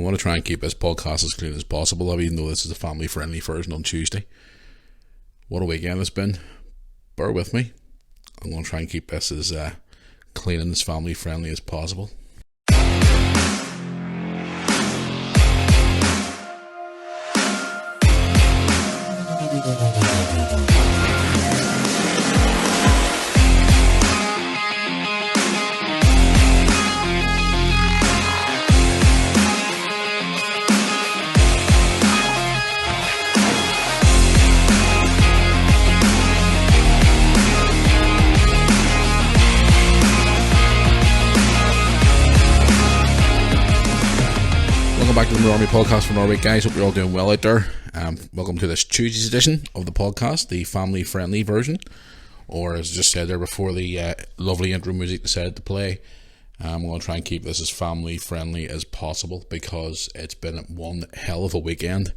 want to try and keep this podcast as clean as possible, even though this is a family-friendly version on Tuesday. What a weekend it's been. Bear with me. I'm going to try and keep this as clean and as family-friendly as possible. Welcome back to the Moor Army podcast for Norway, guys. Hope you're all doing well out there. Welcome to this Tuesday's edition of the podcast, the family-friendly version, or as I just said there before the lovely intro music decided to play. I'm going to try and keep this as family-friendly as possible because it's been one hell of a weekend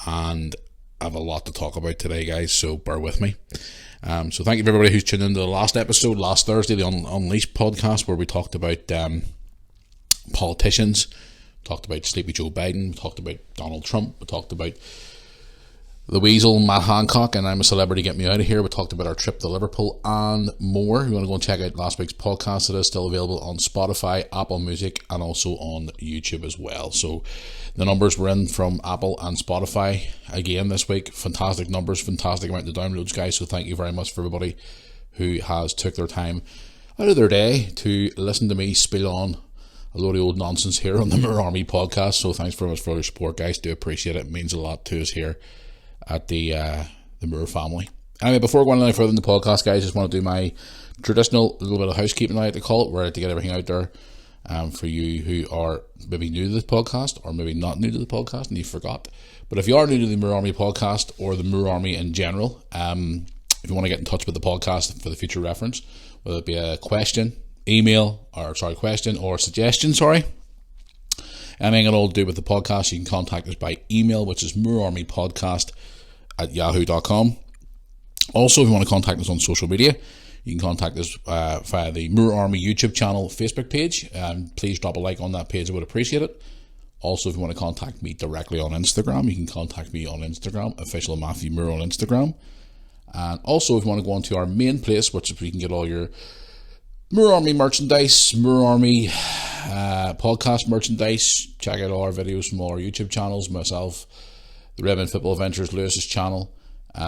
and I have a lot to talk about today, guys, so bear with me. So thank you for everybody who's tuned into the last episode, last Thursday, the Unleashed podcast, where we talked about politicians. Talked about Sleepy Joe Biden, we talked about Donald Trump, we talked about the Weasel, Matt Hancock, and I'm a Celebrity, Get Me Out of Here. We talked about our trip to Liverpool and more. If you want to go and check out last week's podcast, it is still available on Spotify, Apple Music, and also on YouTube as well. So the numbers were in from Apple and Spotify again this week. Fantastic numbers, fantastic amount of downloads, guys. So thank you very much for everybody who has took their time out of their day to listen to me spill on a load of old nonsense here on the Moor Army podcast. So thanks very much for your support, guys. Do appreciate it. It means a lot to us here at the Moor family. Anyway, before going any further in the podcast, guys, just want to do my traditional little bit of housekeeping, I like to call it, where I like to get everything out there for you who are maybe new to the podcast or maybe not new to the podcast and you forgot. But if you are new to the Moor Army podcast or the Moor Army in general, if you want to get in touch with the podcast for the future reference, whether it be a question, question or suggestion, anything at all to do with the podcast, you can contact us by email, which is moorarmypodcast@yahoo.com. Also, if you want to contact us on social media, you can contact us via the Moor Army YouTube channel Facebook page. Please drop a like on that page, I would appreciate it. Also, if you want to contact me directly on Instagram, you can contact me on Instagram, official Matthew Moore on Instagram. And also, if you want to go on to our main place, which is where you can get all your Moor Army merchandise, Moor Army podcast merchandise. Check out all our videos from all our YouTube channels, myself, the Redmond Football Adventures, Lewis's channel. We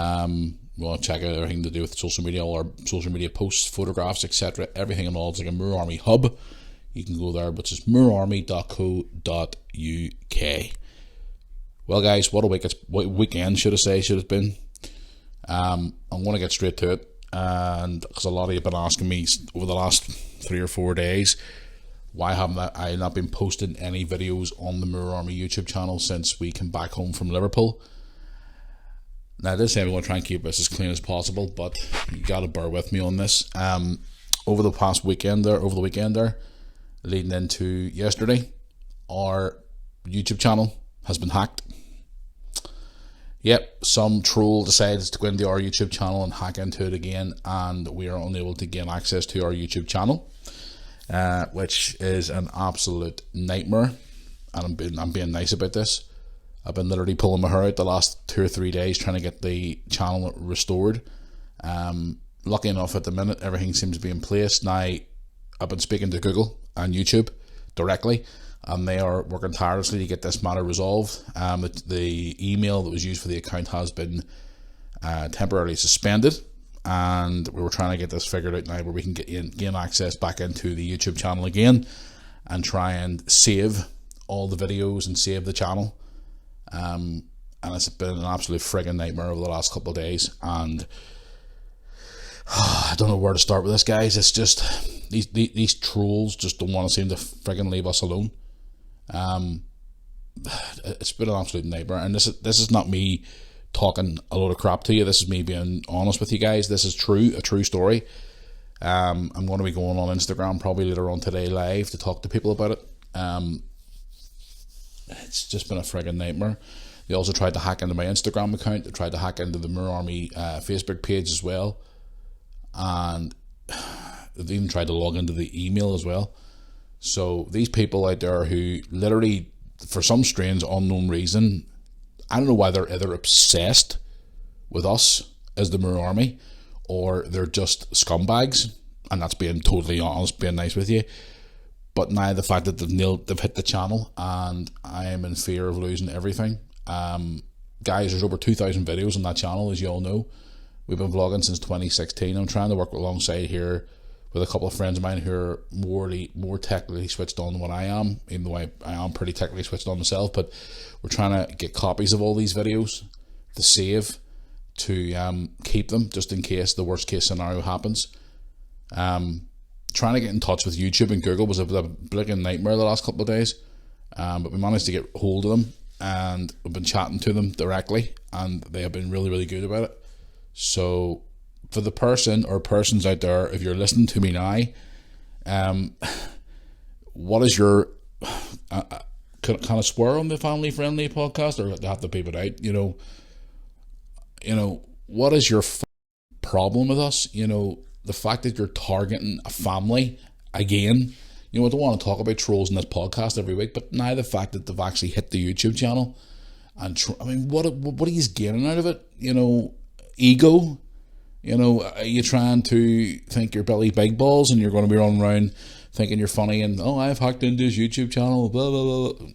want to check out everything to do with social media, all our social media posts, photographs, etc. Everything and all. It's like a Moor Army hub. You can go there, which is moorarmy.co.uk. Well, guys, what a weekend should have been. I'm going to get straight to it. And because a lot of you have been asking me over the last 3 or 4 days, why haven't I not been posting any videos on the Moor Army YouTube channel since we came back home from Liverpool? Now, this time I'm going to try and keep this as clean as possible, but you got to bear with me on this. Over the weekend there, leading into yesterday, our YouTube channel has been hacked. Yep, some troll decides to go into our YouTube channel and hack into it again, and we are unable to gain access to our YouTube channel, which is an absolute nightmare. And I'm being nice about this. I've been literally pulling my hair out the last 2 or 3 days trying to get the channel restored. Lucky enough, at the minute, everything seems to be in place. Now, I've been speaking to Google and YouTube directly, and they are working tirelessly to get this matter resolved. The email that was used for the account has been temporarily suspended, and we were trying to get this figured out now where we can gain access back into the YouTube channel again and try and save all the videos and save the channel. And it's been an absolute friggin' nightmare over the last couple of days, and I don't know where to start with this, guys. It's just these trolls just don't want to seem to friggin' leave us alone. It's been an absolute nightmare, and this is not me talking a load of crap to you. This is me being honest with you guys. This is a true story. I'm going to be going on Instagram probably later on today live to talk to people about it. It's just been a friggin' nightmare. They also tried to hack into my Instagram account. They tried to hack into the Moor Army Facebook page as well, and they even tried to log into the email as well. So these people out there who literally for some strange unknown reason, I don't know why they're either obsessed with us as the Mirror Army, or they're just scumbags, and that's being totally honest, being nice with you. But now the fact that they've hit the channel, and I am in fear of losing everything. Guys, there's over 2,000 videos on that channel, as you all know. We've been vlogging since 2016. I'm trying to work alongside here with a couple of friends of mine who are more technically switched on than what I am, even though I am pretty technically switched on myself. But we're trying to get copies of all these videos to save, to keep them just in case the worst case scenario happens. Trying to get in touch with YouTube and Google was a blinking nightmare the last couple of days, but we managed to get hold of them, and we've been chatting to them directly, and they have been really, really good about it. So for the person or persons out there, if you're listening to me now, what is your can I swear on the family friendly podcast, or have to beep it out? You know, what is your problem with us? The fact that you're targeting a family again. I don't want to talk about trolls in this podcast every week, but now the fact that they've actually hit the YouTube channel, and what are you gaining out of it? Ego. Are you trying to think you're Billy Big Balls and you're going to be running around thinking you're funny and, I've hacked into his YouTube channel, blah blah blah.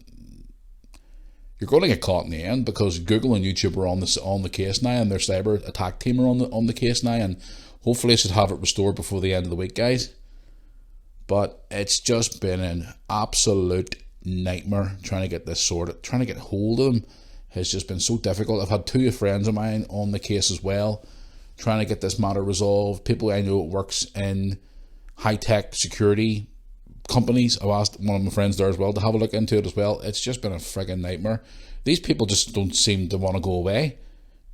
You're going to get caught in the end, because Google and YouTube are on the case now, and their cyber attack team are on the case now, and hopefully I should have it restored before the end of the week, guys. But it's just been an absolute nightmare trying to get this sorted. Trying to get hold of them has just been so difficult. I've had 2 friends of mine on the case as well, trying to get this matter resolved. People I know works in high-tech security companies. I've asked one of my friends there as well to have a look into it as well. It's just been a friggin' nightmare. These people just don't seem to want to go away.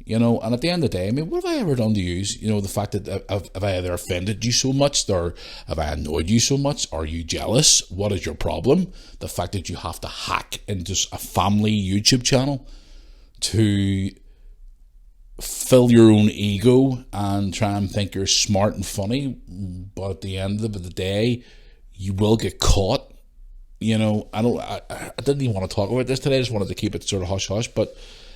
And at the end of the day, what have I ever done to you? The fact that have I either offended you so much, or have I annoyed you so much? Are you jealous? What is your problem? The fact that you have to hack into a family YouTube channel to fill your own ego and try and think you're smart and funny, but at the end of the day, you will get caught. I didn't even want to talk about this today. I just wanted to keep it sort of hush-hush, but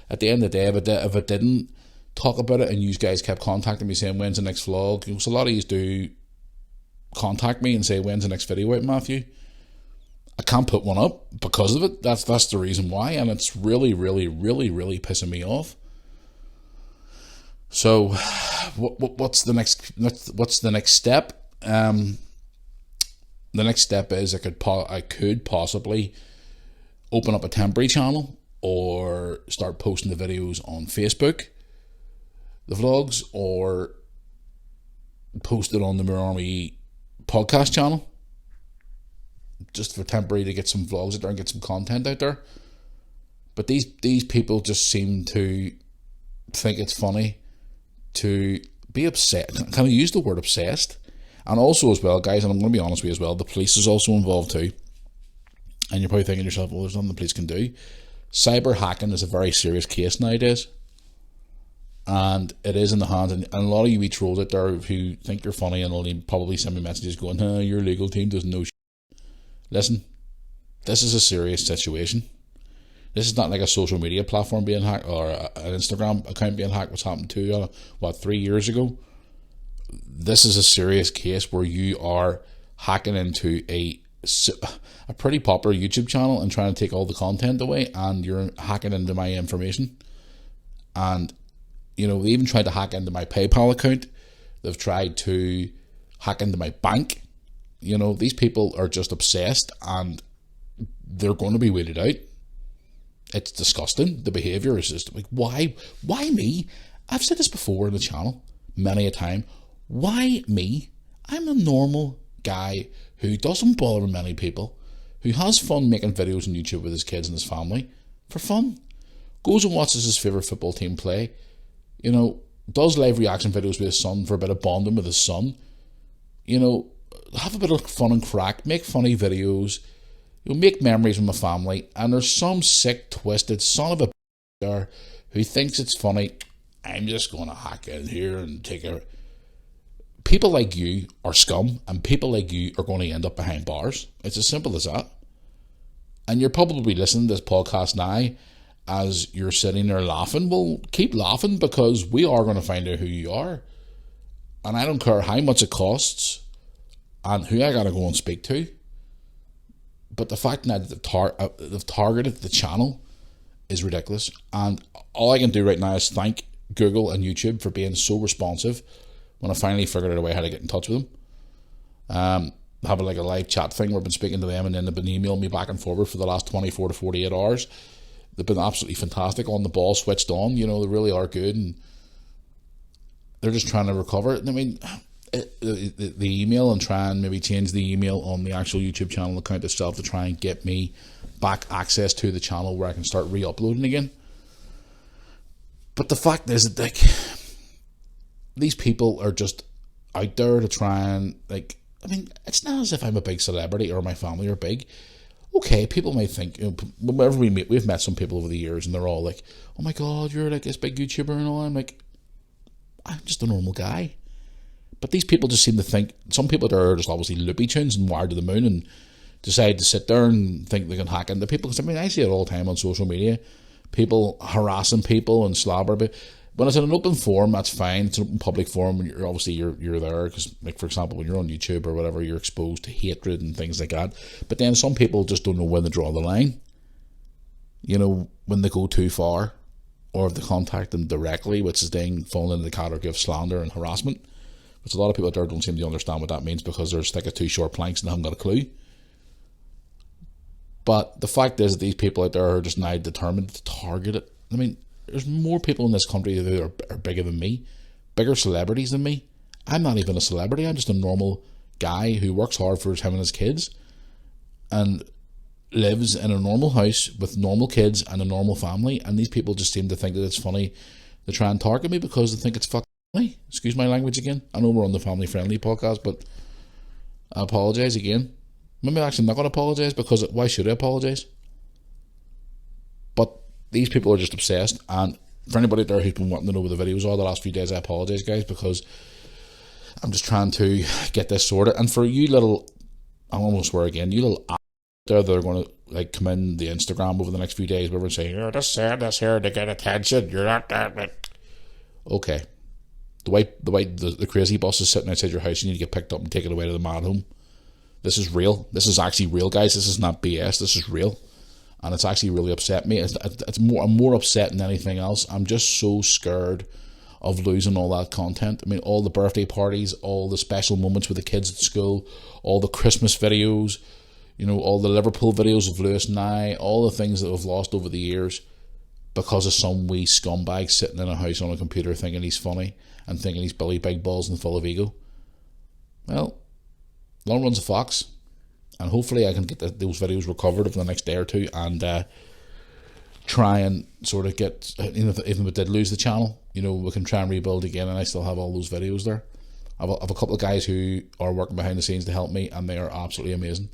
at the end of the day, if I didn't talk about it and you guys kept contacting me saying, when's the next vlog? Because a lot of you do contact me and say, when's the next video out, Matthew? I can't put one up because of it. That's the reason why, and it's really, really, really, really pissing me off. So, what's the next step? The next step is I could possibly open up a temporary channel, or start posting the videos on Facebook, the vlogs, or post it on the Mirror Army podcast channel, just for temporary, to get some vlogs out there and get some content out there. But these people just seem to think it's funny to be obsessed. Can I use the word obsessed? And also as well, guys, and I'm going to be honest with you as well, the police is also involved too. And you're probably thinking to yourself, well, there's nothing the police can do. Cyber hacking is a very serious case nowadays, and it is in the hands, and a lot of you trolls out there who think you're funny and only probably send me messages going, your legal team doesn't know shit. Listen, this is a serious situation. This is not like a social media platform being hacked, or an Instagram account being hacked, which happened to 3 years ago. This is a serious case where you are hacking into a pretty popular YouTube channel and trying to take all the content away, and you're hacking into my information. And they even tried to hack into my PayPal account. They've tried to hack into my bank. These people are just obsessed, and they're going to be weeded out. It's disgusting. The behaviour is just like, why me? I've said this before in the channel many a time. Why me? I'm a normal guy who doesn't bother many people, who has fun making videos on YouTube with his kids and his family for fun, goes and watches his favourite football team play, does live reaction videos with his son for a bit of bonding with his son, have a bit of fun and crack, make funny videos, make memories with my family. And there's some sick, twisted son of a there who thinks it's funny. I'm just going to hack in here and take a... People like you are scum, and people like you are going to end up behind bars. It's as simple as that. And you're probably listening to this podcast now as you're sitting there laughing. Well, keep laughing, because we are going to find out who you are. And I don't care how much it costs and who I got to go and speak to. But the fact that they've targeted the channel is ridiculous. And all I can do right now is thank Google and YouTube for being so responsive when I finally figured out a way how to get in touch with them. Having like a live chat thing where I've been speaking to them, and then they've been emailing me back and forward for the last 24 to 48 hours. They've been absolutely fantastic, on the ball, switched on. You know, they really are good, and they're just trying to recover. I mean, the email, and try and maybe change the email on the actual YouTube channel account itself to try and get me back access to the channel where I can start re-uploading again. But the fact is that, like, these people are just out there to try and, like, I mean, it's not as if I'm a big celebrity or my family are big. Okay, people may think, you know, whenever we meet, we've met some people over the years, and they're all like, "Oh my God, you're like this big YouTuber and all." I'm like, I'm just a normal guy. But these people just seem to think, some people that are just obviously loopy tunes and wired to the moon, and decide to sit there and think they can hack into people. Because I mean, I see it all the time on social media, people harassing people and slobber. But when it's in an open forum, that's fine. It's an open public forum, and you're obviously you're there because, like, for example, when you're on YouTube or whatever, you're exposed to hatred and things like that. But then some people just don't know when to draw the line. You know, when they go too far, or if they contact them directly, which is then falling into the category of slander and harassment, which a lot of people out there don't seem to understand what that means, because they're stuck at two short planks and they haven't got a clue. But the fact is that these people out there are just now determined to target it. I mean, there's more people in this country that are bigger than me, bigger celebrities than me. I'm not even a celebrity. I'm just a normal guy who works hard for him and his kids, and lives in a normal house with normal kids and a normal family. And these people just seem to think that it's funny to try and target me because they think it's fucking funny. Excuse my language again. I know we're on the family friendly podcast, but I apologise again. Maybe I'm actually not going to apologise, because why should I apologise? But these people are just obsessed. And for anybody there who's been wanting to know where the videos are the last few days, I apologise, guys, because I'm just trying to get this sorted. And for you little, I almost swear again, you little there that are going to, like, come in the Instagram over the next few days, where we're saying, "You're just saying this here to get attention. You're not that." Okay, the crazy bus is sitting outside your house. You need to get picked up and taken away to the mad home. This is real. This is actually real, guys. This is not BS. This is real, and it's actually really upset me. I'm more upset than anything else. I'm just so scared of losing all that content. I mean, all the birthday parties, all the special moments with the kids at school, all the Christmas videos, you know, all the Liverpool videos of Lewis and I, all the things that we've lost over the years because of some wee scumbag sitting in a house on a computer thinking he's funny and thinking he's Billy Big Balls and full of ego. Well, long runs a fox, and hopefully I can get those videos recovered over the next day or two, and try and sort of get, even if we did lose the channel, you know, we can try and rebuild again, and I still have all those videos there. I have a couple of guys who are working behind the scenes to help me, and they are absolutely amazing.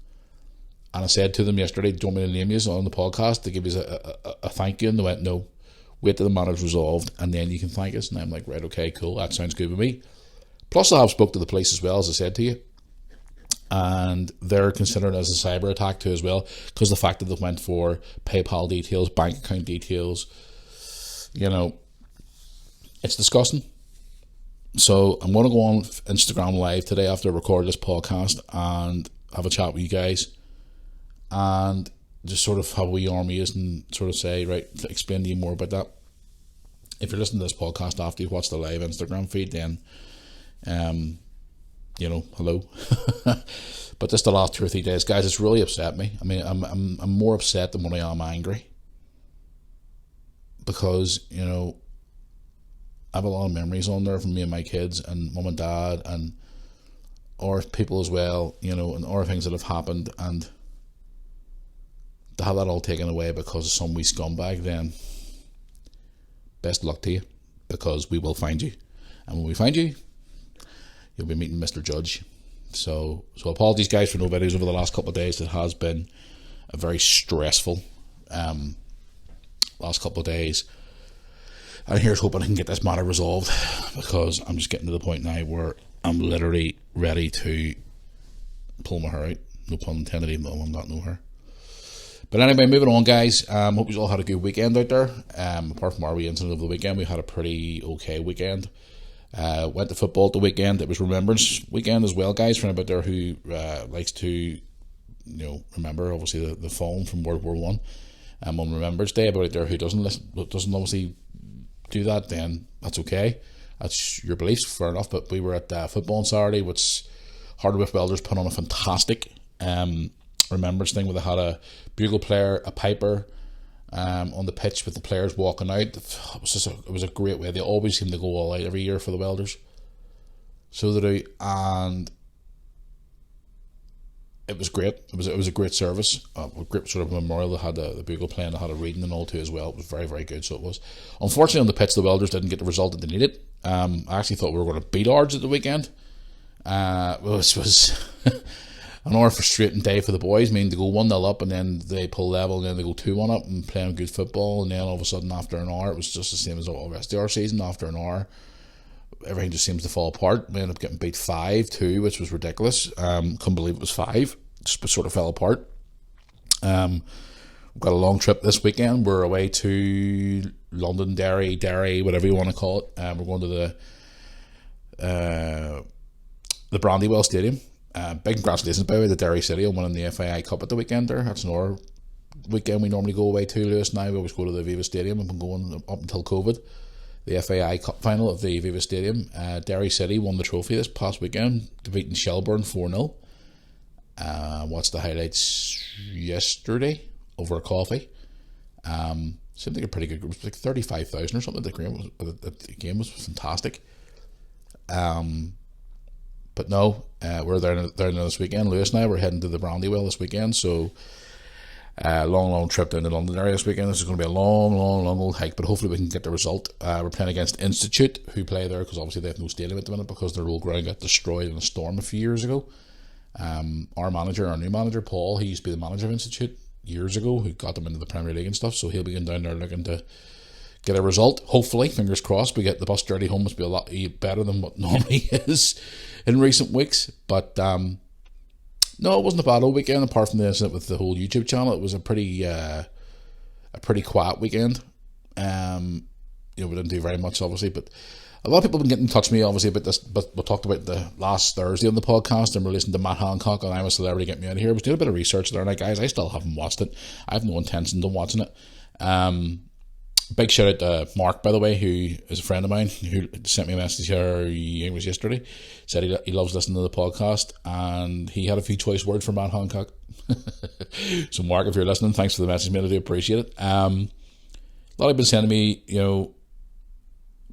And I said to them yesterday, "Do you want me to name you on the podcast to give you a thank you?" And they went, "No, wait till the matter's resolved and then you can thank us." And I'm like, right, okay, cool, that sounds good with me. Plus I have spoke to the police as well, as I said to you, and they're considered as a cyber attack too as well, because the fact that they went for PayPal details, bank account details, you know, it's disgusting. So I'm going to go on Instagram Live today after I record this podcast and have a chat with you guys, and just sort of how we army is, and sort of say, right, explain to you more about that. If you're listening to this podcast after you watch the live Instagram feed, then you know, hello. But just the last 2 or 3 days, guys, it's really upset me. I mean, I'm more upset than when I am angry, because, you know, I have a lot of memories on there from me and my kids and mum and dad and or people as well, you know, and other things that have happened, and to have that all taken away because of some wee scumbag, then best luck to you, because we will find you, and when we find you, you'll be meeting Mr. Judge. So apologies, guys, for no videos over the last couple of days. It has been a very stressful last couple of days, and here's hoping I can get this matter resolved, because I'm just getting to the point now where I'm literally ready to pull my hair out. No pun intended, even though I'm not no hair. But anyway, moving on, guys. Hope you all had a good weekend out there. Apart from our wee incident over the weekend, we had a pretty okay weekend. Went to football at the weekend. It was Remembrance Weekend as well, guys. For anybody there who likes to, remember obviously the fallen from World War One. On Remembrance Day, everybody there who doesn't obviously do that, then that's okay. That's your beliefs, fair enough. But we were at football on Saturday, which Hardwicke Welders put on a fantastic remembrance thing where they had a bugle player, a piper on the pitch with the players walking out. It was a great way. They always seem to go all out every year for the Welders, so they do, and it was great. It was a great service, a great sort of memorial. They had the bugle playing, they had a reading and all too as well. It was very, very good. So it was. Unfortunately, on the pitch, the Welders didn't get the result that they needed. I actually thought we were going to beat Ards at the weekend. Which was an hour frustrating day for the boys. I mean, they go 1-0 up and then they pull level and then they go 2-1 up and playing good football, and then all of a sudden after an hour, it was just the same as all the rest of our season. After an hour, everything just seems to fall apart. We ended up getting beat 5-2, which was ridiculous. Couldn't believe it was 5. Just sort of fell apart. We've got a long trip this weekend. We're away to London, Derry, whatever you want to call it. We're going to the Brandywell Stadium. Big congratulations, by the way, to Derry City on winning the FAI Cup at the weekend there. That's another weekend we normally go away to, Lewis and I. We always go to the Aviva Stadium. I've been going up until COVID. The FAI Cup final at the Aviva Stadium. Derry City won the trophy this past weekend, defeating Shelbourne 4-0. Watched the highlights yesterday over a coffee. Seemed like a pretty good group. It was like 35,000 or something. The game was fantastic. But no, we're there this weekend. Lewis and I, we're heading to the Brandywell this weekend. So long trip down to London area this weekend. This is going to be a long old hike, but hopefully we can get the result. We're playing against Institute, who play there because obviously they have no stadium at the minute because their old ground got destroyed in a storm a few years ago. Our new manager, Paul, he used to be the manager of Institute years ago, who got them into the Premier League and stuff, so he'll be going down there looking to get a result. Hopefully, fingers crossed, we get the bus journey home. Must be a lot better than what normally is in recent weeks. But no, it wasn't a bad old weekend apart from the incident with the whole YouTube channel. It was a pretty quiet weekend. We didn't do very much, obviously, but a lot of people have been getting in touch with me, obviously, about this. But we talked about the last Thursday on the podcast in relation to Matt Hancock and I'm a Celebrity, Get Me Out of Here. I was doing a bit of research there, and guys, I still haven't watched it. I have no intention of watching it. Big shout out to Mark, by the way, who is a friend of mine, who sent me a message here, I think it was yesterday. Said he loves listening to the podcast, and he had a few choice words for Matt Hancock. So Mark, if you're listening, thanks for the message, mate. I do appreciate it. A lot of people sending me,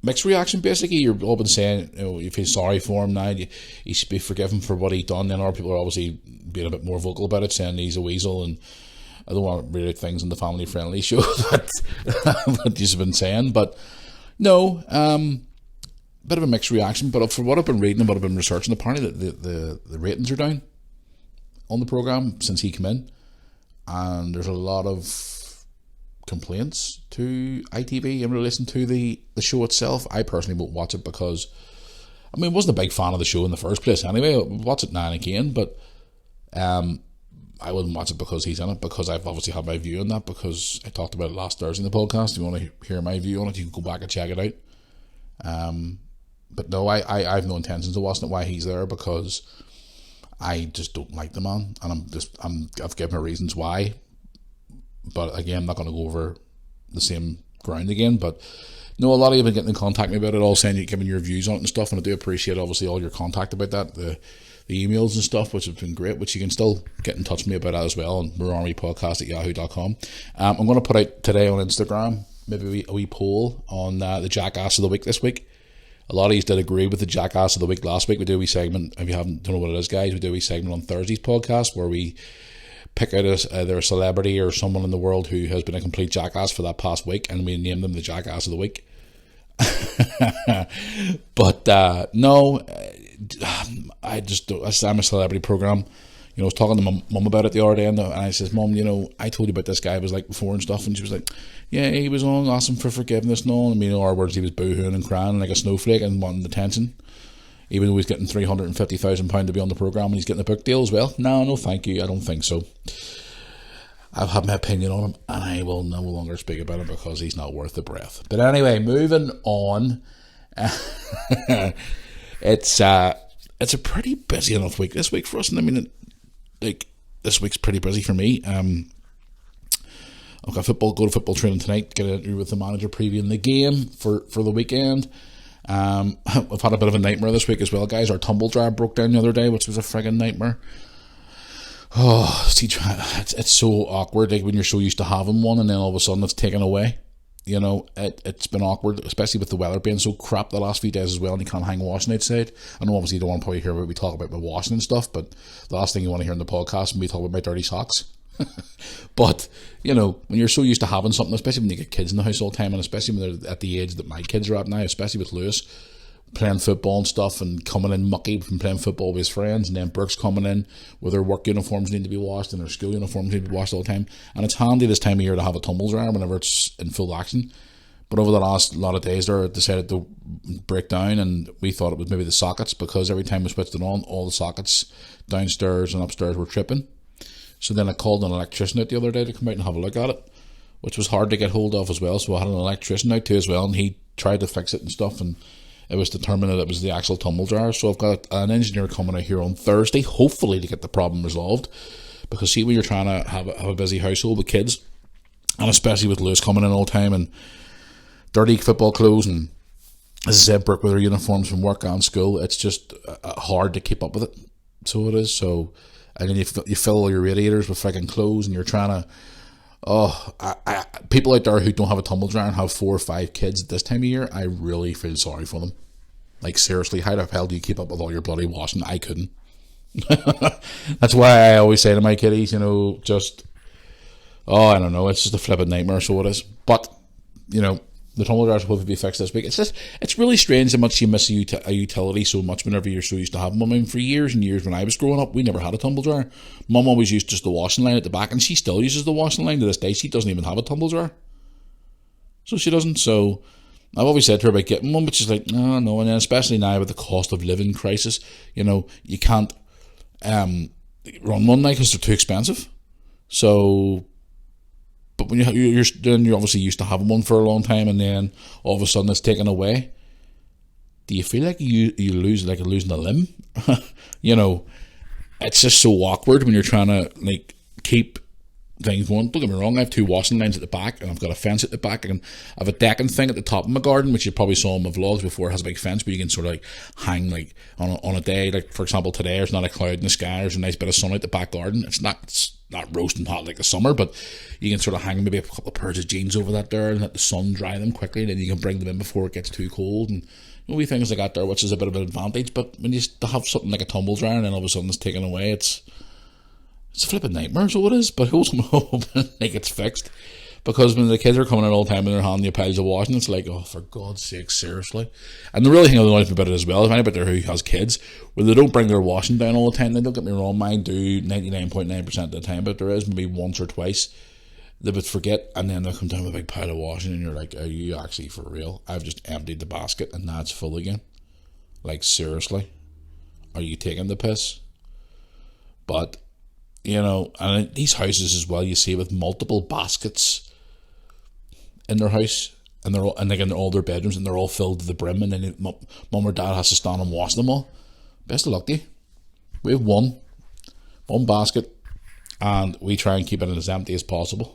mixed reaction. Basically, you're all been saying, you feel sorry for him now. He should be forgiven for what he done. Then other people are obviously being a bit more vocal about it, saying he's a weasel, and I don't want to read things in the family friendly show that you've been saying, but no, bit of a mixed reaction. But for what I've been reading and what I've been researching, apparently the ratings are down on the programme since he came in, and there's a lot of complaints to ITV in relation to the show itself. I personally won't watch it because I wasn't a big fan of the show in the first place anyway. I'll watch it now and again, but I wouldn't watch it because he's in it, because I've obviously had my view on that, because I talked about it last Thursday in the podcast. If you want to hear my view on it, you can go back and check it out. But no, I have no intentions of watching it while he's there, because I just don't like the man, and I've given my reasons why. But again, I'm not going to go over the same ground again. But no, a lot of you have been getting in contact with me about it, all saying you're giving your views on it and stuff, and I do appreciate obviously all your contact about that, the emails and stuff, which have been great, which you can still get in touch with me about that as well on mararmypodcast@yahoo.com. I'm going to put out today on Instagram maybe a wee poll on the Jackass of the Week this week. A lot of you did agree with the Jackass of the Week last week. We do a wee segment, if you don't know what it is, guys, we do a wee segment on Thursday's podcast where we pick out either a celebrity or someone in the world who has been a complete jackass for that past week, and we name them the Jackass of the Week. But no, I'm a celebrity program. I was talking to my mum about it the other day, and I says, Mum, I told you about this guy I was like before and stuff, and she was like, yeah, he was on, asked him for forgiveness and all. Our words, he was boohooing and crying like a snowflake and wanting attention, even though he's getting £350,000 to be on the programme and he's getting a book deal as well. No, thank you, I don't think so. I've had my opinion on him, and I will no longer speak about him because he's not worth the breath. But anyway, moving on. It's a pretty busy enough week this week for us, and I mean, like, this week's pretty busy for me. I've got go to football training tonight, get an interview with the manager previewing the game for the weekend. I've had a bit of a nightmare this week as well, guys. Our tumble dryer broke down the other day, which was a friggin' nightmare. Oh, see, it's so awkward, like when you're so used to having one and then all of a sudden it's taken away. You know, it's been awkward, especially with the weather being so crap the last few days as well, and you can't hang washing outside. I know obviously you don't want to probably hear what we talk about with washing and stuff, but the last thing you want to hear in the podcast is we talk about my dirty socks. But, you know, when you're so used to having something, especially when you get kids in the house all the time, and especially when they're at the age that my kids are at now, especially with Lewis, playing football and stuff and coming in mucky from playing football with his friends, and then Brooks coming in with their work uniforms need to be washed and their school uniforms need to be washed all the time. And it's handy this time of year to have a tumble dryer whenever it's in full action. But over the last lot of days there, it decided to break down, and we thought it was maybe the sockets, because every time we switched it on, all the sockets downstairs and upstairs were tripping. So then I called an electrician out the other day to come out and have a look at it, which was hard to get hold of as well. So I had an electrician out too as well, and he tried to fix it and stuff, and it was determined that it was the actual tumble dryer. So I've got an engineer coming out here on Thursday, hopefully to get the problem resolved. Because see, when you're trying to have a busy household with kids, and especially with Lewis coming in all the time and dirty football clothes, and as I said, Brooke with her uniforms from work and school, it's just hard to keep up with it. So it is. So, and then you fill all your radiators with freaking clothes, and you're trying to. People out there who don't have a tumble dryer and have 4 or 5 kids at this time of year, I really feel sorry for them. Like, seriously, how the hell do you keep up with all your bloody washing? I couldn't. That's why I always say to my kiddies, you know, I don't know, it's just a flipping nightmare, so it is. But, you know, the tumble dryers will hopefully be fixed this week. It's really strange how much you miss a utility so much whenever you're so used to having them. I mean, for years and years when I was growing up, we never had a tumble dryer. Mum always used just the washing line at the back, and she still uses the washing line to this day. She doesn't even have a tumble dryer. So she doesn't. So I've always said to her about getting one, but she's like, no. And then especially now with the cost of living crisis, you know, you can't run one now because they're too expensive. So, but when you're obviously used to having one for a long time, and then all of a sudden it's taken away, do you feel like you lose, like you're losing a limb? You know, it's just so awkward when you're trying to like keep things going. Don't get me wrong, I have 2 washing lines at the back, and I've got a fence at the back, and I have a decking thing at the top of my garden, which you probably saw in my vlogs before. It has a big fence where you can sort of like hang like on a day, like for example today there's not a cloud in the sky, there's a nice bit of sun out the back garden. It's not roasting hot like the summer, but you can sort of hang maybe a couple of pairs of jeans over that there and let the sun dry them quickly, and then you can bring them in before it gets too cold, and wee things like that there, which is a bit of an advantage. But when you have something like a tumble dryer and then all of a sudden it's taken away, it's a flipping nightmare, so it is. But hoping like it's fixed, because when the kids are coming in all the time and they're handing you piles of washing, it's like, oh, for God's sake, seriously. And the really thing that annoys me about it as well, if anybody there who has kids, when they don't bring their washing down all the time, they don't get me wrong, mine do 99.9% of the time, but there is maybe once or twice they would forget, and then they'll come down with a big pile of washing, and you're like, are you actually for real? I've just emptied the basket and now it's full again. Like, seriously? Are you taking the piss? But, you know, and these houses as well, you see with multiple baskets in their house, and they're all their bedrooms, and they're all filled to the brim, and then mum or dad has to stand and wash them all. Best of luck to you. We have one basket, and we try and keep it as empty as possible.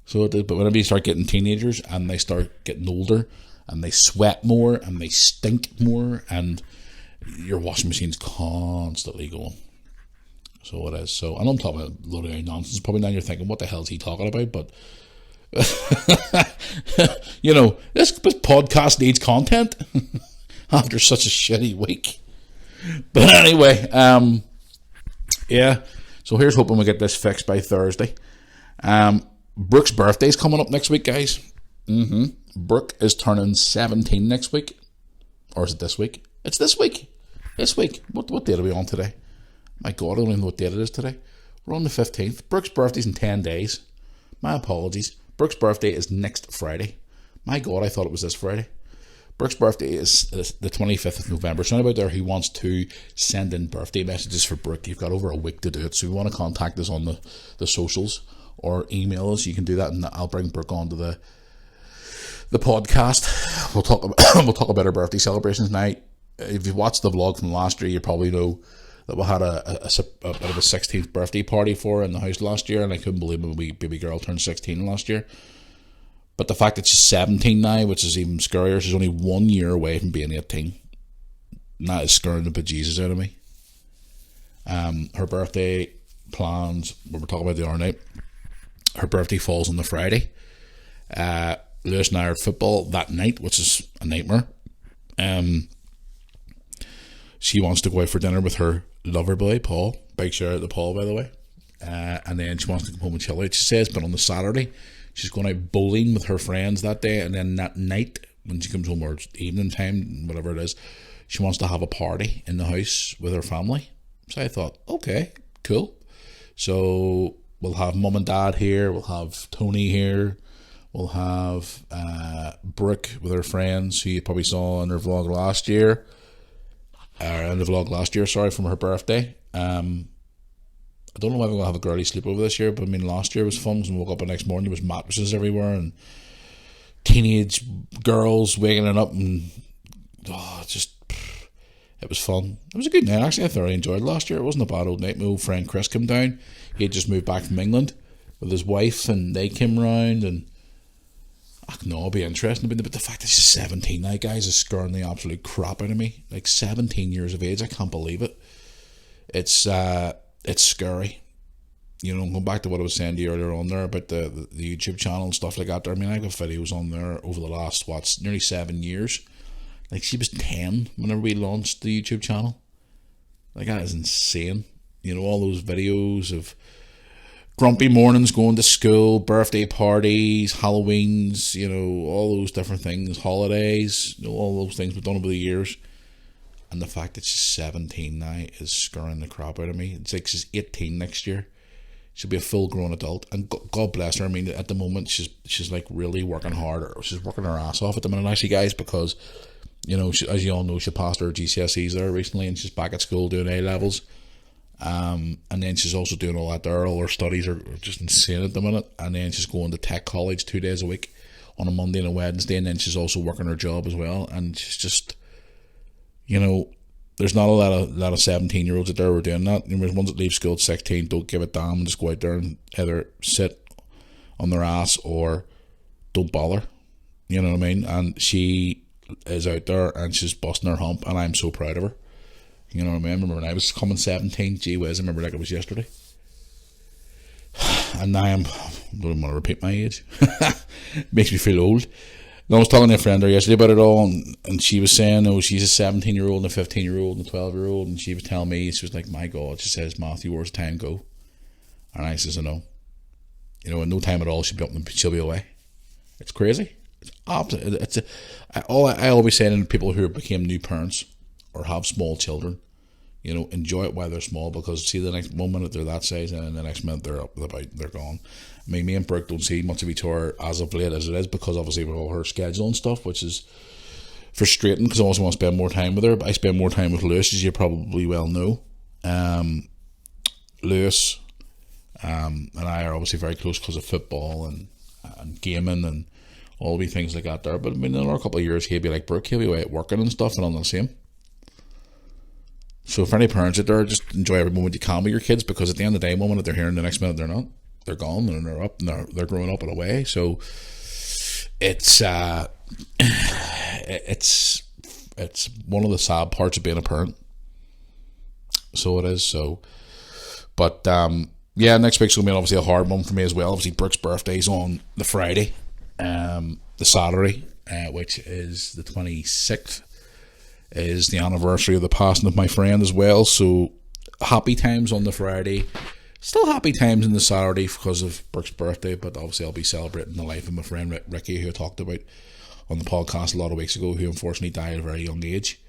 So it is. But whenever you start getting teenagers and they start getting older and they sweat more and they stink more, and your washing machine's constantly going. So it is. So I know I'm talking about a load of nonsense. Probably now you're thinking, what the hell is he talking about? But you know, this podcast needs content after such a shitty week. But anyway, yeah. So here's hoping we get this fixed by Thursday. Brooke's birthday's coming up next week, guys. Brooke is turning 17 next week. Or is it this week? It's this week. What date are we on today? My God, I don't even know what date it is today. We're on the 15th. Brooke's birthday's in 10 days. My apologies. Brooke's birthday is next Friday. My God, I thought it was this Friday. Brooke's birthday is the 25th of November. So anybody there who wants to send in birthday messages for Brooke, you've got over a week to do it. So if you want to contact us on the socials, or email us. You can do that, and I'll bring Brooke onto the podcast. We'll talk about we'll talk about our birthday celebrations tonight. If you've watched the vlog from last year, you probably know that we had a bit of a 16th birthday party for her in the house last year, and I couldn't believe my wee baby girl turned 16 last year. But the fact that she's 17 now, which is even scarier, she's only 1 year away from being 18. And that is scaring the bejesus out of me. Her birthday plans, we were talking about the other night, her birthday falls on the Friday. Lewis and I are at football that night, which is a nightmare. She wants to go out for dinner with her lover boy, Paul. Big shout out to Paul, by the way. And then she wants to come home and chill out, she says. But on the Saturday, she's going out bowling with her friends that day. And then that night, when she comes home, or evening time, whatever it is, she wants to have a party in the house with her family. So I thought, okay, cool. So we'll have mum and dad here. We'll have Tony here. We'll have Brooke with her friends, who you probably saw in her vlog last year. From her birthday. I don't know whether we're going to have a girly sleepover this year, but I mean, last year was fun. When we woke up the next morning, there was mattresses everywhere and teenage girls waking it up, and it was fun. It was a good night, actually. I thoroughly enjoyed it last year. It wasn't a bad old night. My old friend Chris came down. He had just moved back from England with his wife, and they came round, and it'll be interesting. But the fact that she's 17 now, guys, is scaring the absolute crap out of me. Like, 17 years of age, I can't believe it. It's scary. You know, going back to what I was saying to you earlier on there about the YouTube channel and stuff like that. I mean, I've got videos on there over the last, nearly 7 years. Like, she was 10 whenever we launched the YouTube channel. Like, that is insane. You know, all those videos of grumpy mornings going to school, birthday parties, Halloweens, you know, all those different things, holidays, you know, all those things we've done over the years. And the fact that she's 17 now is scaring the crap out of me. It's like she's 18 next year. She'll be a full-grown adult. And God bless her. I mean, at the moment, she's like really working hard. She's working her ass off at the minute, actually, guys, because, you know, as you all know, she passed her GCSEs there recently, and she's back at school doing A-levels. And then she's also doing all that there. All her studies are just insane at the minute. And then she's going to tech college 2 days a week on a Monday and a Wednesday. And then she's also working her job as well. And she's just, you know, there's not a lot of 17-year-olds out there who are doing that. There's ones that leave school at 16, don't give a damn, and just go out there and either sit on their ass or don't bother. You know what I mean? And she is out there and she's busting her hump, and I'm so proud of her. You know what I mean? I remember when I was coming 17, gee whiz, I remember like it was yesterday. And now I don't want to repeat my age. Makes me feel old. I was talking to a friend there yesterday about it all, and she was saying, oh, she's a 17-year-old and a 15-year-old and a 12-year-old, and she was telling me, she was like, my God, she says, Matthew, where's time go? And I says, I know. You know, in no time at all, she'll be away. It's crazy. It's opposite. I always say to people who became new parents or have small children, you know, enjoy it while they're small, because see, the next one minute they're that size, and the next minute they're gone. I mean, me and Brooke don't see much of each other as of late as it is, because obviously with all her schedule and stuff, which is frustrating, because I also want to spend more time with her. But I spend more time with Lewis, as you probably well know. Lewis and I are obviously very close because of football and gaming and all the things like that there. But I mean, in another couple of years, he'll be like Brooke, he'll be away working and stuff, and I'm not the same. So for any parents out there, just enjoy every moment you can with your kids, because at the end of the day, one minute they're here and the next minute they're not. They're gone and they're up and they're growing up and away. So it's one of the sad parts of being a parent. So it is. So, but yeah, next week's gonna be obviously a hard one for me as well. Obviously, Brooke's birthday's on the Friday, the Saturday, which is the 26th, is the anniversary of the passing of my friend as well. So happy times on the Friday. Still happy times in the Saturday because of Brooke's birthday, but obviously I'll be celebrating the life of my friend Ricky, who I talked about on the podcast a lot of weeks ago, who unfortunately died at a very young age.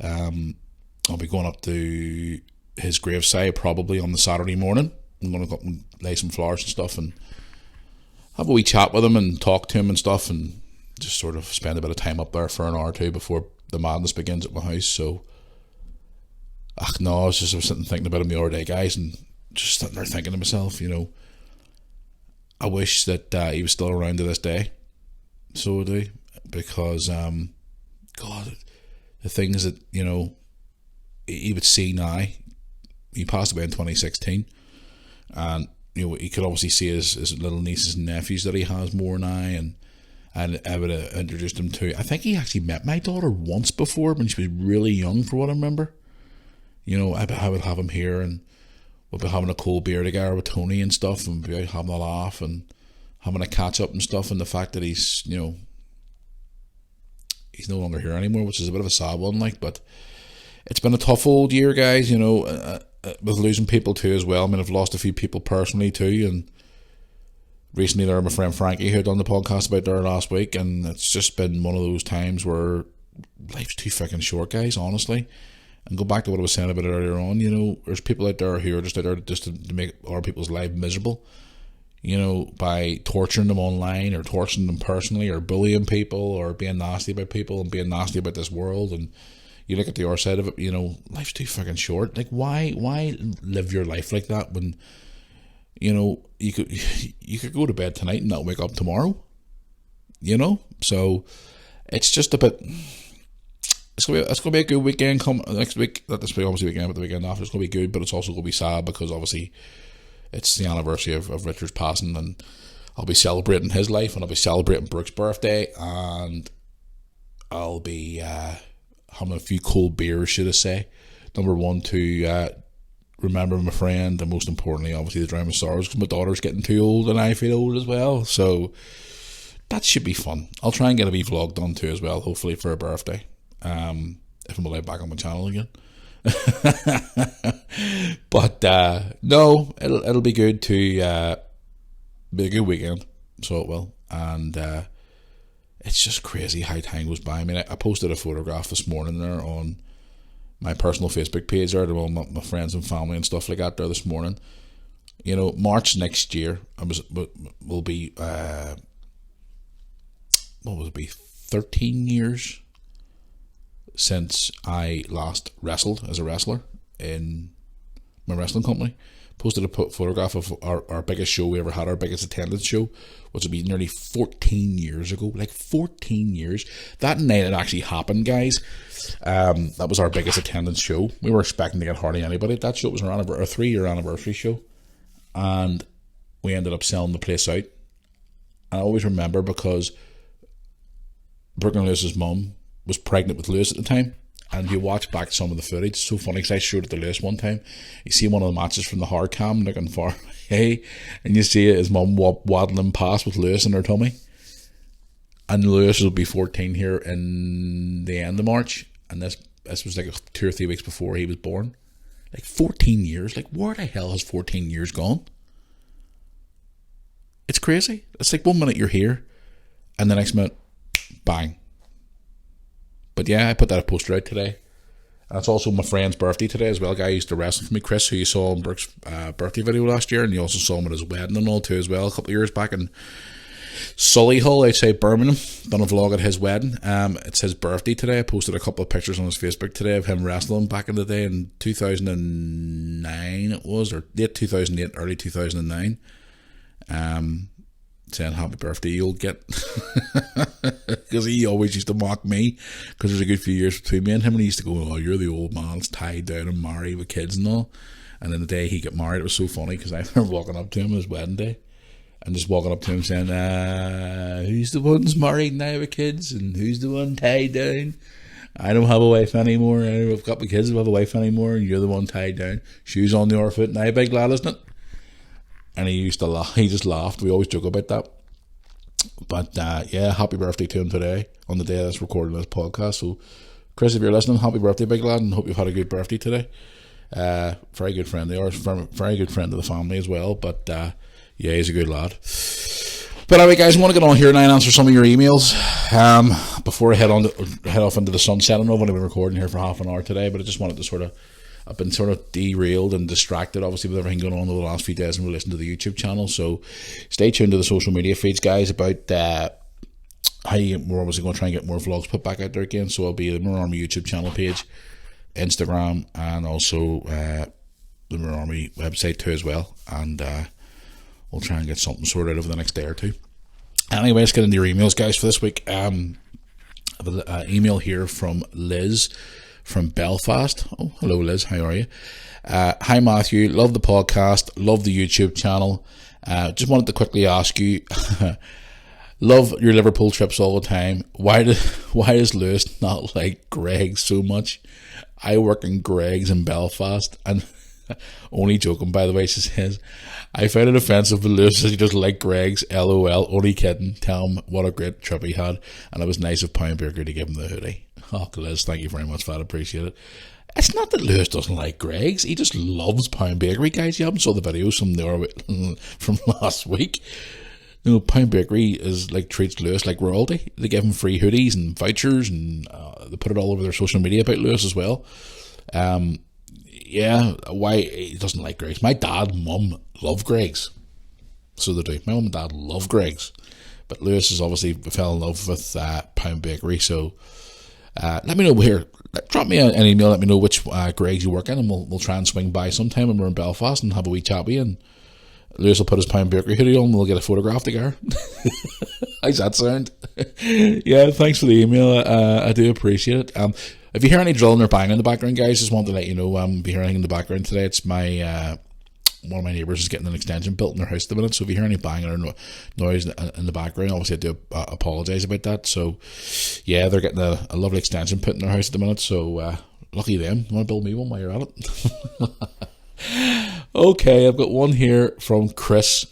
I'll be going up to his graveside probably on the Saturday morning. I'm going to go up and lay some flowers and stuff and have a wee chat with him and talk to him and stuff, and just sort of spend a bit of time up there for an hour or two before the madness begins at my house. So, I was sitting thinking about him the other day, guys, and just sitting there thinking to myself, you know, I wish that he was still around to this day. So I do, because God, the things that he would see now. He passed away in 2016, and he could obviously see his little nieces and nephews that he has more now, and I would have introduced him to. I think he actually met my daughter once before when she was really young, for what I remember. I would have him here, and we'd be having a cold beer together with Tony and stuff, and be out having a laugh and having a catch up and stuff. And the fact that he's no longer here anymore, which is a bit of a sad one, but it's been a tough old year, guys. With losing people too as well. I mean, I've lost a few people personally too, and recently there, my friend Frankie, who had done the podcast about there last week, and it's just been one of those times where life's too fucking short, guys, honestly. And go back to what I was saying about it earlier on, there's people out there who are just out there just to make other people's life miserable, by torturing them online, or torturing them personally, or bullying people, or being nasty about people, and being nasty about this world. And you look at the other side of it, life's too fucking short. Like, why live your life like that when, you could go to bed tonight and not wake up tomorrow, So it's just a bit. It's gonna be a good weekend. Come next week, not this week, obviously weekend, but the weekend after, it's gonna be good. But it's also gonna be sad because obviously it's the anniversary of Richard's passing, and I'll be celebrating his life, and I'll be celebrating Brooke's birthday, and I'll be having a few cold beers, should I say. Number one, to remember my friend, and most importantly, obviously, the drown my sorrows, because my daughter's getting too old, and I feel old as well. So that should be fun. I'll try and get a wee vlog done too as well, hopefully for her birthday. If I'm allowed back on my channel again. But no, it'll be good to be a good weekend, so it will. And it's just crazy how time goes by. I mean, I posted a photograph this morning there on my personal Facebook page there to all my friends and family and stuff like that there this morning. March next year will be what will it be, 13 years since I last wrestled as a wrestler in my wrestling company. Posted a photograph of our biggest show we ever had, our biggest attendance show, which would be nearly 14 years ago. Like 14 years. That night it actually happened, guys. That was our biggest attendance show. We were expecting to get hardly anybody at that show. It was our 3-year anniversary show, and we ended up selling the place out. I always remember because Brooke and Lewis's mum was pregnant with Lewis at the time, and you watch back some of the footage. It's so funny because I showed it to Lewis one time. You see one of the matches from the hard cam looking far away, and you see his mum waddling past with Lewis in her tummy. And Lewis will be 14 here in the end of March, and this was like 2 or 3 weeks before he was born. Like 14 years. Like, where the hell has 14 years gone? It's crazy. It's like 1 minute you're here, and the next minute, bang. But yeah, I put that poster out today. And it's also my friend's birthday today as well. A guy who used to wrestle for me, Chris, who you saw in Brooke's birthday video last year, and you also saw him at his wedding and all too as well, a couple of years back in Solihull, outside Birmingham. Done a vlog at his wedding. It's his birthday today. I posted a couple of pictures on his Facebook today of him wrestling back in the day in 2009 it was, or late 2008, early 2009. Saying happy birthday you'll get, because he always used to mock me, because there's a good few years between me and him, and he used to go, oh, you're the old man that's tied down and married with kids and all. And then the day he got married, it was so funny because I remember walking up to him on his wedding day and just walking up to him saying, who's the one's married now with kids, and who's the one tied down? I don't have a wife anymore. I've got my kids, I don't have a wife anymore, and you're the one tied down. Shoes on the other foot now, big lad, isn't it? And he used to laugh. He just laughed. We always joke about that. But yeah, happy birthday to him today on the day that's recording this podcast. So, Chris, if you're listening, happy birthday, big lad, and hope you've had a good birthday today. Very good friend. They are very good friend of the family as well. But yeah, he's a good lad. But anyway, guys, I want to get on here now and answer some of your emails before I head off into the sunset. I know I've only been recording here for half an hour today, but I just wanted to I've been sort of derailed and distracted, obviously, with everything going on over the last few days in relation to the YouTube channel. So stay tuned to the social media feeds, guys, about how we're obviously going to try and get more vlogs put back out there again. So I'll be the Mirror Army YouTube channel page, Instagram, and also the Mirror Army website too as well. And we'll try and get something sorted over the next day or two. Anyway, let's get into your emails, guys, for this week. I have an email here from Liz from Belfast. Oh, hello, Liz. How are you? Hi, Matthew. Love the podcast. Love the YouTube channel. Just wanted to quickly ask you, love your Liverpool trips all the time. Why does Lewis not like Greggs so much? I work in Greggs in Belfast, and only joking, by the way, she says, I find it offensive when Lewis says he doesn't like Greggs. LOL, only kidding. Tell him what a great trip he had, and it was nice of Pound Bakery to give him the hoodie. Oh, Liz, thank you very much for that. Appreciate it. It's not that Lewis doesn't like Greggs. He just loves Pound Bakery, guys. You haven't saw the videos from last week. You know, Pound Bakery is like treats Lewis like royalty. They give him free hoodies and vouchers, and they put it all over their social media about Lewis as well. Yeah, why he doesn't like Greggs. My dad and mum love Greggs. So they do. My mum and dad love Greggs. But Lewis has obviously fell in love with Pound Bakery. So let me know here. Drop me an email. Let me know which Greggs you work in, and we'll try and swing by sometime when we're in Belfast and have a wee chat with you. And Lewis will put his Pound Bakery hoodie on and we'll get a photograph together. How's that sound? Yeah, thanks for the email. I do appreciate it. If you hear any drilling or banging in the background, guys, just want to let you know, if you hear anything in the background today, it's my one of my neighbours is getting an extension built in their house at the minute, so if you hear any banging or noise in the background, obviously I do apologise about that. So yeah, they're getting a lovely extension put in their house at the minute, so lucky them. You want to build me one while you're at it? Okay, I've got one here from Chris.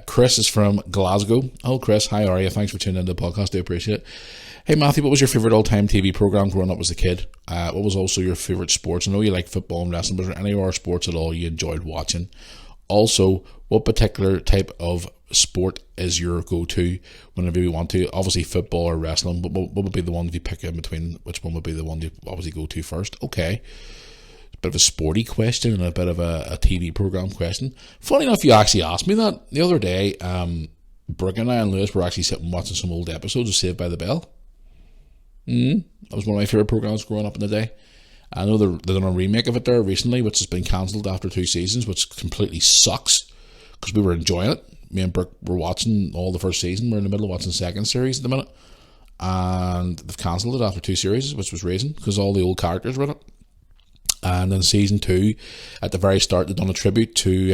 Chris is from Glasgow. Oh, Chris, how are you? Thanks for tuning into the podcast. I appreciate it. Hey, Matthew, what was your favourite all-time TV programme growing up as a kid? What was also your favourite sports? I know you like football and wrestling, but was there any other sports at all you enjoyed watching? Also, what particular type of sport is your go-to whenever you want to? Obviously, football or wrestling, but what would be the one if you pick in between? Which one would be the one you obviously go to first? Okay. A bit of a sporty question and a bit of a TV programme question. Funny enough, you actually asked me that the other day. Brooke and I and Lewis were actually sitting watching some old episodes of Saved by the Bell. That was one of my favourite programmes growing up in the day. I know they're doing a remake of it there recently, which has been cancelled after 2 seasons, which completely sucks because we were enjoying it. Me and Brooke were watching all the first season. We're in the middle of watching the second series at the minute, and they've cancelled it after 2 series, which was reason because all the old characters were in it. And then season 2, at the very start, they've done a tribute to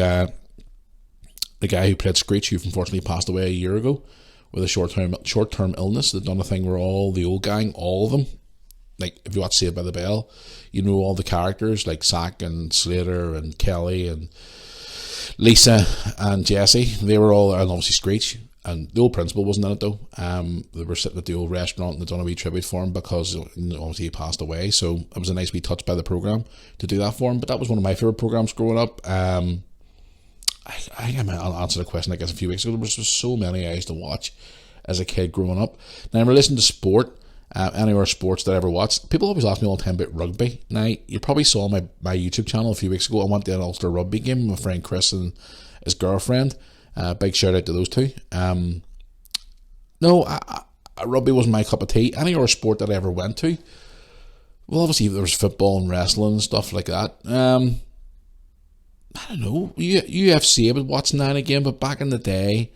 the guy who played Screech, who unfortunately passed away a year ago with a short-term illness. They've done a thing where all the old gang, all of them, like if you watch Saved by the Bell, you know all the characters like Zach and Slater and Kelly and Lisa and Jesse. They were all, and obviously Screech. And the old principal wasn't in it though. They were sitting at the old restaurant and they'd done a wee tribute for him because obviously he passed away. So it was a nice wee touch by the programme to do that for him. But that was one of my favourite programmes growing up. I answered a question I guess a few weeks ago. There was just so many I used to watch as a kid growing up. Now in relation to sport, any other sports that I ever watched, people always ask me all the time about rugby. Now you probably saw my YouTube channel a few weeks ago. I went to an Ulster rugby game with my friend Chris and his girlfriend. Big shout out to those two. Rugby wasn't my cup of tea. Any other sport that I ever went to, well, obviously there was football and wrestling and stuff like that. I don't know, UFC I would watch now and again, but back in the day,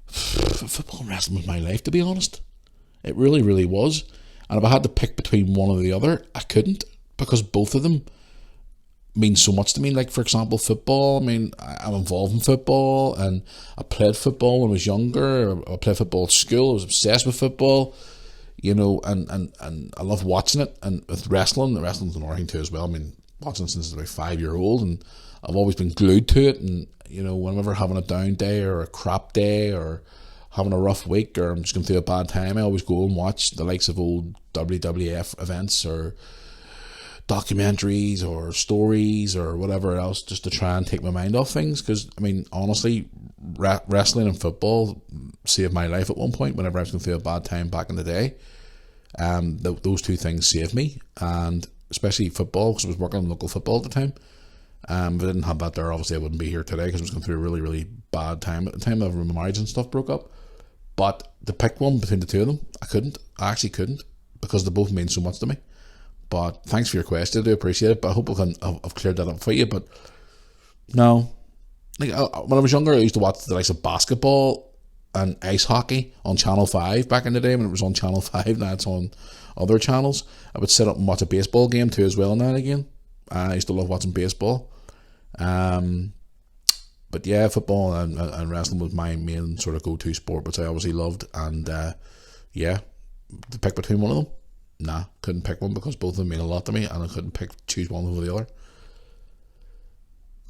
football and wrestling was my life, to be honest. It really, really was. And if I had to pick between one or the other, I couldn't, because both of them mean so much to me. Like, for example, football. I mean, I'm involved in football, and I played football when I was younger. I played football at school. I was obsessed with football, you know, and I love watching it. And with wrestling's another thing too as well. I mean, watching since I was about 5-year-old, and I've always been glued to it. And you know, whenever having a down day or a crap day or having a rough week or I'm just going through a bad time, I always go and watch the likes of old WWF events or documentaries or stories or whatever else, just to try and take my mind off things. Because I mean, honestly, wrestling and football saved my life at one point whenever I was going through a bad time back in the day. Those two things saved me, and especially football, because I was working on local football at the time. If I didn't have that there, obviously I wouldn't be here today, because I was going through a really, really bad time at the time. My marriage and stuff broke up. But to pick one between the two of them, I actually couldn't, because they both mean so much to me. But thanks for your question, I do appreciate it. But I hope I've cleared that up for you. But no, Like when I was younger, I used to watch the likes of basketball and ice hockey on Channel 5 back in the day when it was on Channel 5. Now it's on other channels. I would sit up and watch a baseball game too as well now and again. I used to love watching baseball. But yeah, football and wrestling was my main sort of go-to sport, which I obviously loved. And yeah, to pick between one of them, nah, couldn't pick one because both of them mean a lot to me, and I couldn't choose one over the other.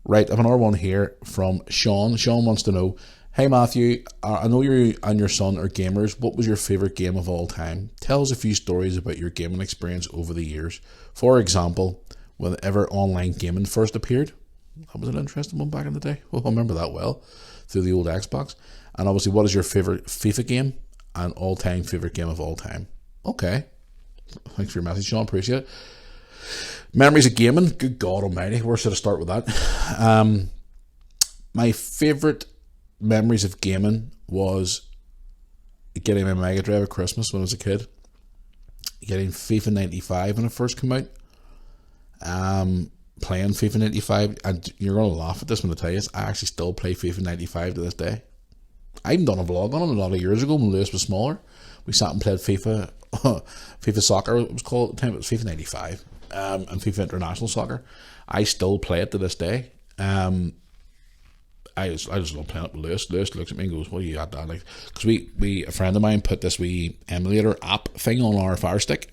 Right, I have another one here from Sean. Sean wants to know, hey Matthew, I know you and your son are gamers. What was your favourite game of all time? Tell us a few stories about your gaming experience over the years. For example, whenever online gaming first appeared. That was an interesting one back in the day. Well, I remember that well through the old Xbox. And obviously, what is your favourite FIFA game and all-time favourite game of all time? Okay. Thanks for your message, Sean. Appreciate it. Memories of gaming. Good God almighty. Where should I start with that? My favourite memories of gaming was getting my Mega Drive at Christmas when I was a kid. Getting FIFA 95 when it first came out. Playing FIFA 95, and you're going to laugh at this when I tell you this, I actually still play FIFA 95 to this day. I even done a vlog on it a lot of years ago when Lewis was smaller. We sat and played FIFA Soccer, it was called at the time. It was FIFA 95, and FIFA International Soccer. I still play it to this day. I just love playing it with Lewis. Lewis looks at me and goes, what do you got, Dad? Like, because we a friend of mine put this wee emulator app thing on our Fire Stick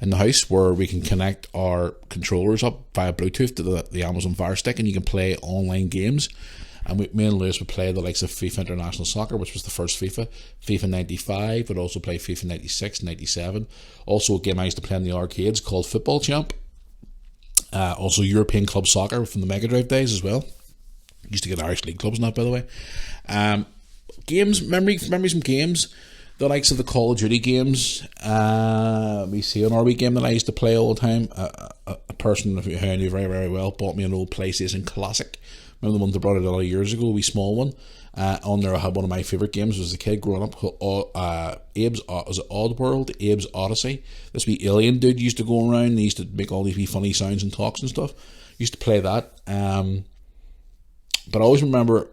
in the house where we can connect our controllers up via Bluetooth to the Amazon Fire Stick, and you can play online games. And me and Lewis would play the likes of FIFA International Soccer, which was the first FIFA 95, would also play FIFA 96, 97. Also a game I used to play in the arcades called Football Champ. Also European Club Soccer from the Mega Drive days as well. Used to get Irish League clubs and that, by the way. Games, memories from games. The likes of the Call of Duty games. We see an RB game that I used to play all the time. A person who I knew very, very well bought me an old PlayStation Classic. Remember the one that brought it a lot of years ago, a wee small one. On there I had one of my favourite games as a kid growing up called Oddworld, Abe's Odyssey. This wee alien dude used to go around and he used to make all these wee funny sounds and talks and stuff. Used to play that. But I always remember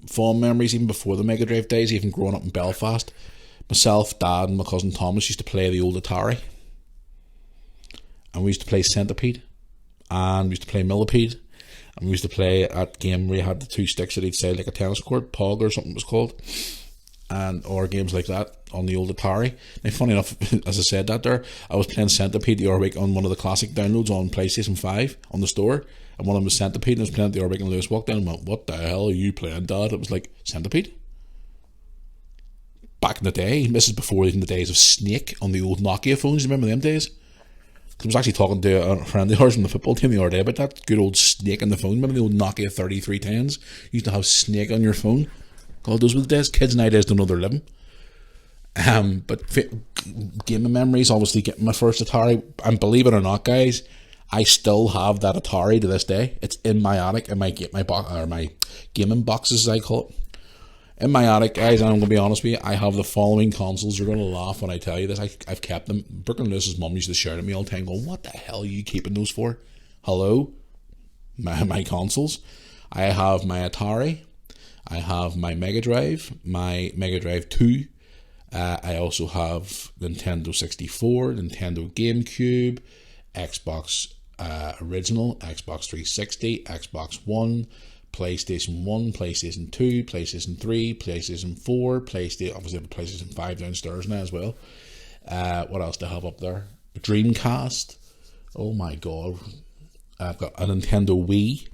fond memories even before the Mega Drive days, even growing up in Belfast. Myself, Dad and my cousin Thomas used to play the old Atari. And we used to play Centipede. And we used to play Millipede. And we used to play that game where you had the two sticks that he'd say like a tennis court, Pog or something it was called. Or games like that on the old Atari. Now funny enough, as I said that there, I was playing Centipede the other week on one of the classic downloads on PlayStation 5 on the store. And one of them was Centipede, and I was playing it the other week, and Lewis walked in and went, what the hell are you playing, Dad? It was like, Centipede? Back in the day, this is before even the days of Snake on the old Nokia phones. You remember them days? I was actually talking to a friend of ours from the football team the other day about that good old Snake on the phone. Remember the old Nokia 3310s? You used to have Snake on your phone. God, those were the days. Kids nowadays don't know they're living. But gaming memories, obviously getting my first Atari, and believe it or not, guys, I still have that Atari to this day. It's in my attic, in my gaming boxes, as I call it. In my attic, guys, and I'm going to be honest with you, I have the following consoles. You're going to laugh when I tell you this. I've kept them. Brooke and Lewis's mum used to shout at me all the time, going, what the hell are you keeping those for? Hello? My consoles. I have my Atari. I have my Mega Drive. My Mega Drive 2. I also have Nintendo 64, Nintendo GameCube, Xbox original, Xbox 360, Xbox One, PlayStation 1, PlayStation 2, PlayStation 3, PlayStation 4, obviously I have a PlayStation 5 downstairs now as well. What else do I have up there? A Dreamcast. Oh my god. I've got a Nintendo Wii.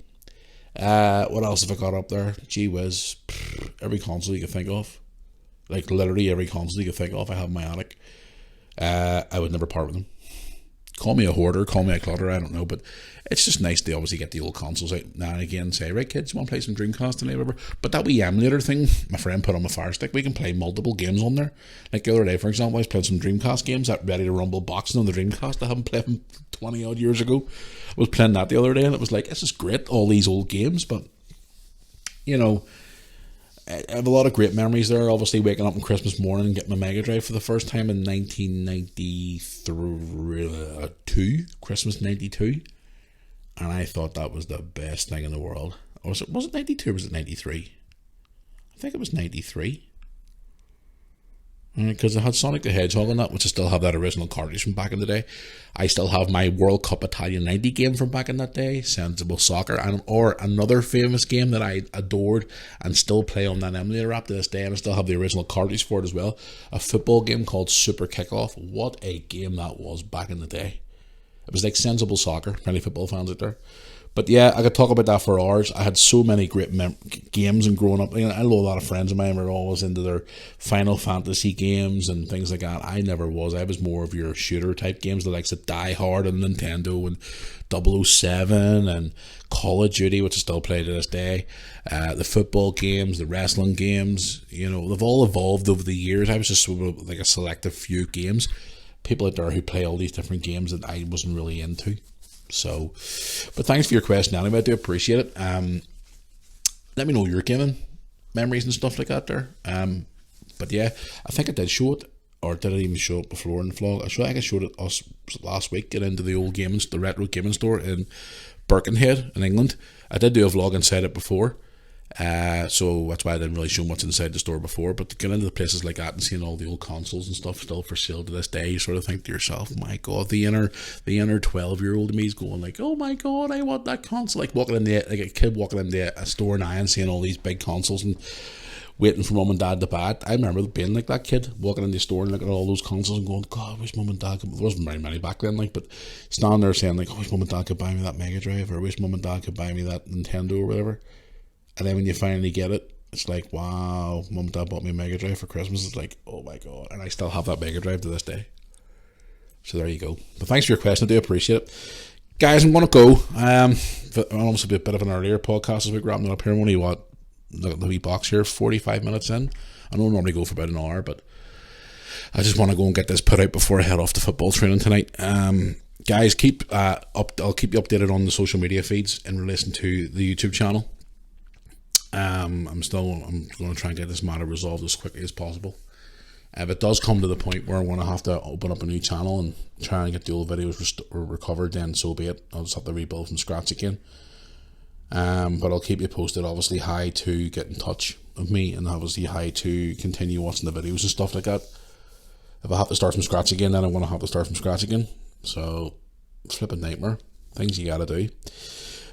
What else have I got up there? Gee whiz. Every console you can think of. Like literally every console you can think of I have in my attic. I would never part with them. Call me a hoarder, call me a clutter, I don't know, but it's just nice to obviously get the old consoles out now and again and say, right kids, you want to play some Dreamcast tonight, whatever. But that wee emulator thing my friend put on my Fire Stick, we can play multiple games on there. Like the other day, for example, I was playing some Dreamcast games, that Ready to Rumble boxing on the Dreamcast. I haven't played them 20 odd years ago. I was playing that the other day and it was like, this is great, all these old games, but you know, I have a lot of great memories there. Obviously waking up on Christmas morning and getting my Mega Drive for the first time in 1992, Christmas 92, and I thought that was the best thing in the world. was it 92 or was it 93? I think it was 93. Because I had Sonic the Hedgehog on that, which I still have that original cartridge from back in the day. I still have my World Cup Italian 90 game from back in that day, Sensible Soccer, or another famous game that I adored and still play on that emulator app to this day, and I still have the original cartridge for it as well. A football game called Super Kickoff. What a game that was back in the day. It was like Sensible Soccer, for any football fans out there. But yeah, I could talk about that for hours. I had so many great games and growing up. You know, I know a lot of friends of mine were always into their Final Fantasy games and things like that. I never was. I was more of your shooter type games, the likes of Die Hard and Nintendo and 007 and Call of Duty, which I still play to this day. The football games, the wrestling games, you know, they've all evolved over the years. I was just sort of like a selective few games. People out there who play all these different games that I wasn't really into. So, but thanks for your question anyway. I do appreciate it. Let me know your gaming memories and stuff like that there. But yeah, I think I did show it, or did I even show it before in the vlog? I think I showed it us last week. Get into the old the retro gaming store in Birkenhead in England. I did do a vlog inside it before. So that's why I didn't really show much inside the store before, but to get into the places like that and seeing all the old consoles and stuff still for sale to this day, you sort of think to yourself, my god, the inner 12-year-old me is going like, oh my god, I want that console. Like a kid walking into a store now and seeing all these big consoles and waiting for mum and dad to buy it. I remember being like that kid, walking in the store and looking at all those consoles and going, god, I wish mum and dad could. There wasn't very many back then, like, but standing there saying like, I wish mum and dad could buy me that Mega Drive, or I wish mum and dad could buy me that Nintendo or whatever. And then when you finally get it, it's like, wow, mum and dad bought me a Mega Drive for Christmas. It's like, oh my god. And I still have that Mega Drive to this day. So there you go. But thanks for your question. I do appreciate it. Guys, I'm going to go. I'll almost be a bit of an earlier podcast as we're wrapping it up here. I'm only, look at the wee box here, 45 minutes in. I don't normally go for about an hour, but I just want to go and get this put out before I head off to football training tonight. Guys, I'll keep you updated on the social media feeds in relation to the YouTube channel. I'm going to try and get this matter resolved as quickly as possible. If it does come to the point where I'm going to have to open up a new channel and try and get the old videos recovered, then so be it. I'll just have to rebuild from scratch again. But I'll keep you posted. Obviously, hi to get in touch with me, and obviously hi to continue watching the videos and stuff like that. If I have to start from scratch again, then I'm going to have to start from scratch again. So, flipping nightmare. Things you got to do.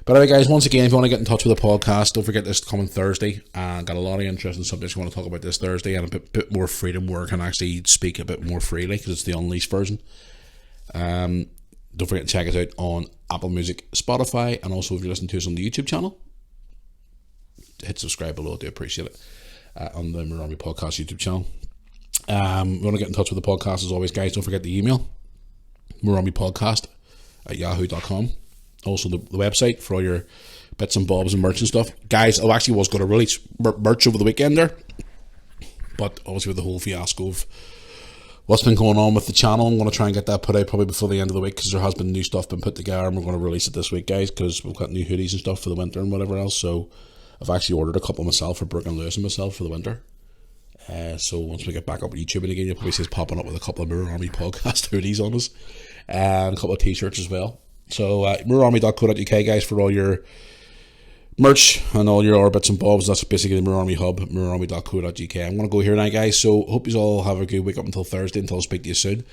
But anyway, guys, once again, if you want to get in touch with the podcast, don't forget this coming Thursday. Got a lot of interesting subjects I want to talk about this Thursday, and a bit more freedom where I can actually speak a bit more freely because it's the unleashed version. Don't forget to check us out on Apple Music, Spotify, and also if you're listening to us on the YouTube channel, hit subscribe below. I do appreciate it on the Murami Podcast YouTube channel. If you want to get in touch with the podcast, as always, guys, don't forget the email, muramipodcast@yahoo.com. Also the website for all your bits and bobs and merch and stuff. Guys, I actually was going to release merch over the weekend there, but obviously with the whole fiasco of what's been going on with the channel, I'm going to try and get that put out probably before the end of the week, because there has been new stuff been put together, and we're going to release it this week, guys, because we've got new hoodies and stuff for the winter and whatever else. So I've actually ordered a couple myself for Brooke and Lewis and myself for the winter. So once we get back up with YouTube again, you'll probably see us popping up with a couple of Mirror Army podcast hoodies on us, and a couple of t-shirts as well. So mirrorarmy.co.uk, guys, for all your merch and all your bits and bobs. That's basically the Mirror Army hub, mirrorarmy.co.uk. I'm going to go here now, guys, so hope you all have a good week up until Thursday, until I speak to you soon.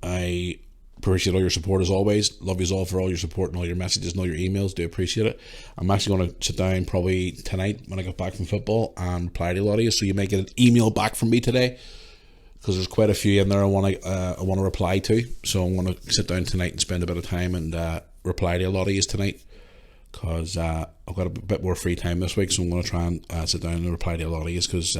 I appreciate all your support as always. Love you all for all your support and all your messages and all your emails. Do appreciate it. I'm actually going to sit down probably tonight when I get back from football and reply to a lot of you, so you may get an email back from me today, because there's quite a few in there I want to reply to. So I'm going to sit down tonight and spend a bit of time and reply to a lot of you tonight, because I've got a bit more free time this week. So I'm going to try and sit down and reply to a lot of you, because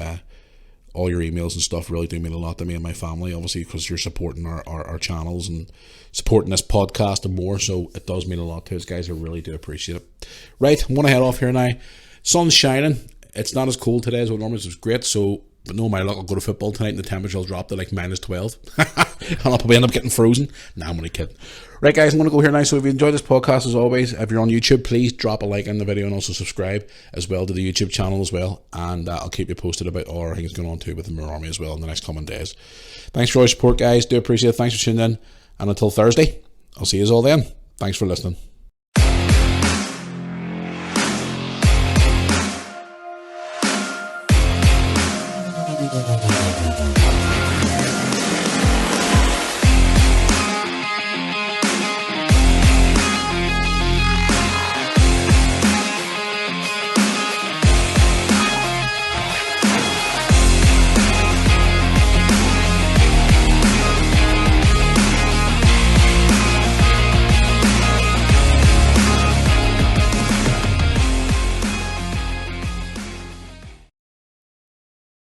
all your emails and stuff really do mean a lot to me and my family, obviously, because you're supporting our channels and supporting this podcast and more. So it does mean a lot to us, guys. I really do appreciate it. Right, I'm going to head off here now. Sun's shining. It's not as cold today as what normally is. It's great. So, but no, my luck, I'll go to football tonight and the temperature will drop to like -12. And I'll probably end up getting frozen. Nah, I'm only kidding. Right, guys, I'm going to go here now. So if you enjoyed this podcast, as always, if you're on YouTube, please drop a like on the video and also subscribe as well to the YouTube channel as well. And I'll keep you posted about all our things going on too with the Mirror Army as well in the next coming days. Thanks for all your support, guys. Do appreciate it. Thanks for tuning in. And until Thursday, I'll see you all then. Thanks for listening.